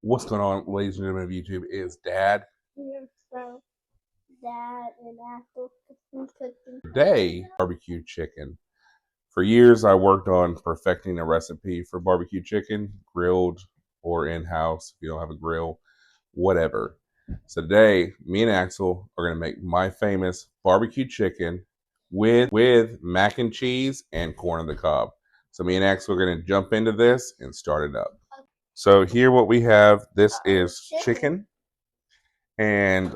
What's going on, ladies and gentlemen of YouTube? Is Dad. Here from Dad and Apple cooking. Today, barbecue chicken. For years, I worked on perfecting a recipe for barbecue chicken, grilled or in-house. If you don't have a grill, whatever. So today, me and Axel are going to make my famous barbecue chicken with mac and cheese and corn on the cob. So me and Axel are going to jump into this and start it up. So here what we have, this is chicken. And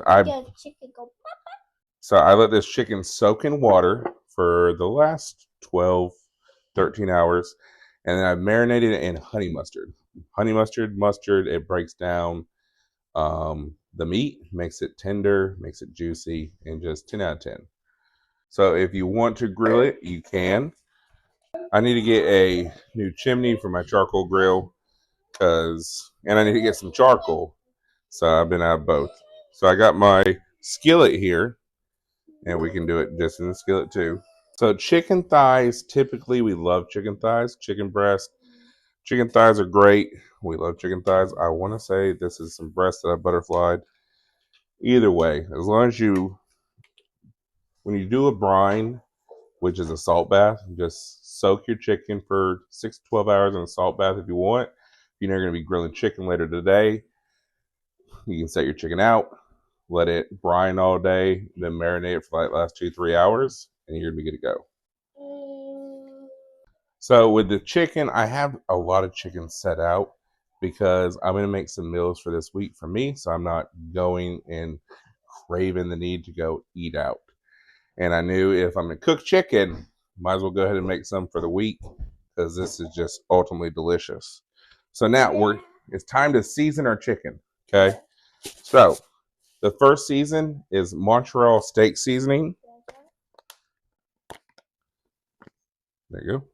so I let this chicken soak in water for the last 12, 13 hours. And then I marinated it in honey mustard. Honey mustard, it breaks down the meat, makes it tender, makes it juicy, and just 10 out of 10. So if you want to grill it, you can. I need to get a new chimney for my charcoal grill, and I need to get some charcoal. So I've been out of both. So I got my skillet here, and we can do it just in the skillet too. So chicken thighs, typically we love chicken thighs. Chicken breast, chicken thighs are great. We love chicken thighs. I want to say this is some breast that I butterflied. Either way, as long as when you do a brine, which is a salt bath, just soak your chicken for 6 to 12 hours in a salt bath if you want. If you're not going to be grilling chicken later today, you can set your chicken out, let it brine all day, then marinate it for like the last 2-3 hours, and you're gonna be good to go. So with the chicken, I have a lot of chicken set out because I'm gonna make some meals for this week for me, so I'm not going and craving the need to go eat out. And I knew if I'm gonna cook chicken, might as well go ahead and make some for the week because this is just ultimately delicious. So now it's time to season our chicken. Okay. So the first season is Montreal steak seasoning. There you go.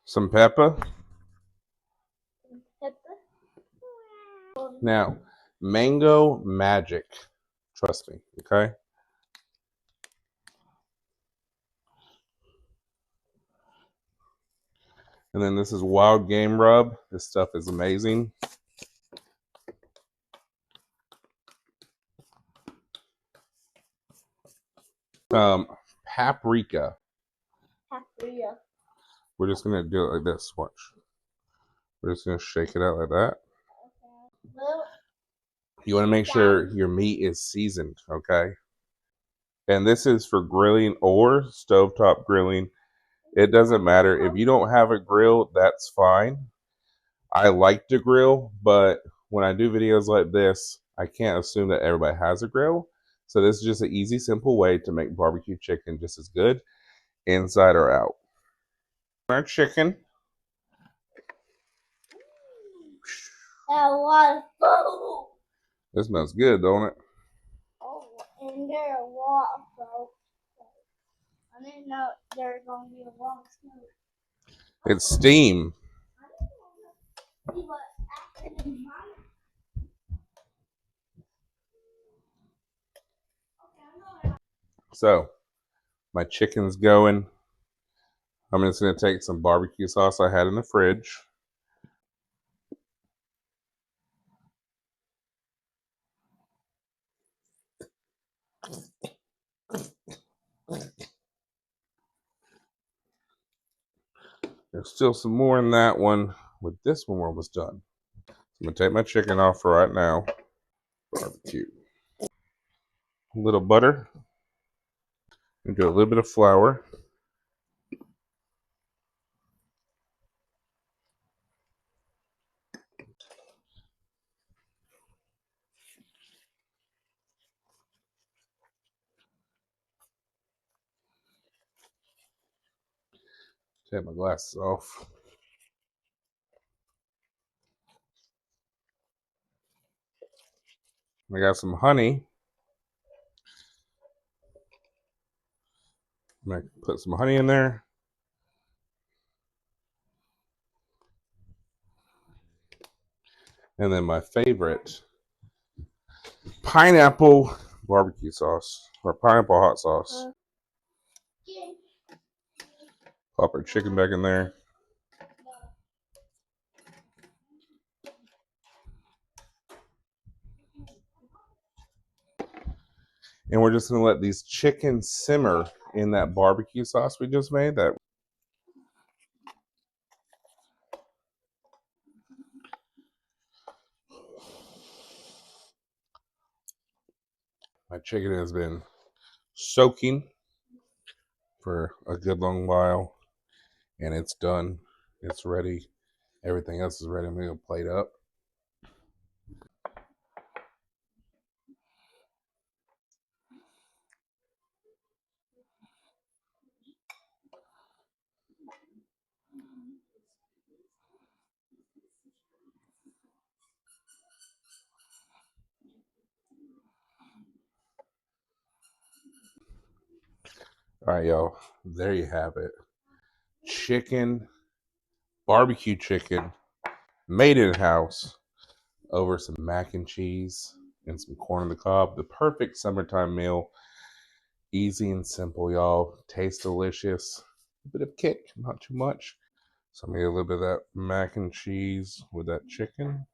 Some pepper. Now, mango magic. Trust me, okay? And then this is wild game rub. This stuff is amazing. Paprika. We're just gonna do it like this. Watch. We're just gonna shake it out like that. You want to make sure your meat is seasoned, okay? And this is for grilling or stovetop grilling. It doesn't matter. If you don't have a grill, that's fine. I like to grill, but when I do videos like this, I can't assume that everybody has a grill. So this is just an easy, simple way to make barbecue chicken just as good, inside or out. Our chicken. This smells good, don't it? Oh, and there are a lot of folks. I didn't know there was going to be a long smoke. It's steam. So, my chicken's going. I'm just going to take some barbecue sauce I had in the fridge. There's still some more in that one. With this one, we're almost done. So I'm going to take my chicken off for right now. Barbecue. A little butter. And do a little bit of flour. Take my glasses off. I got some honey. I'm going to put some honey in there. And then my favorite, pineapple barbecue sauce, or pineapple hot sauce. Pop our chicken back in there. And we're just going to let these chickens simmer in that barbecue sauce we just made. That my chicken has been soaking for a good long while, and it's done. It's ready. Everything else is ready. I'm going to plate up. All right, y'all. There you have it. Chicken, barbecue chicken, made in house over some mac and cheese and some corn on the cob. The perfect summertime meal. Easy and simple, y'all. Tastes delicious. A bit of kick, not too much. So I'm gonna get a little bit of that mac and cheese with that chicken.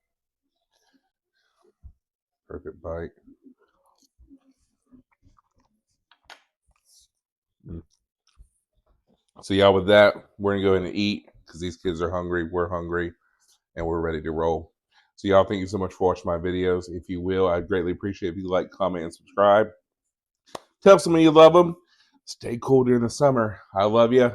Perfect bite. So y'all, with that, we're gonna go ahead and eat because these kids are hungry. We're hungry, and we're ready to roll. So y'all, thank you so much for watching my videos. If you will, I'd greatly appreciate if you like, comment, and subscribe. Tell somebody you love them. Stay cool during the summer. I love you.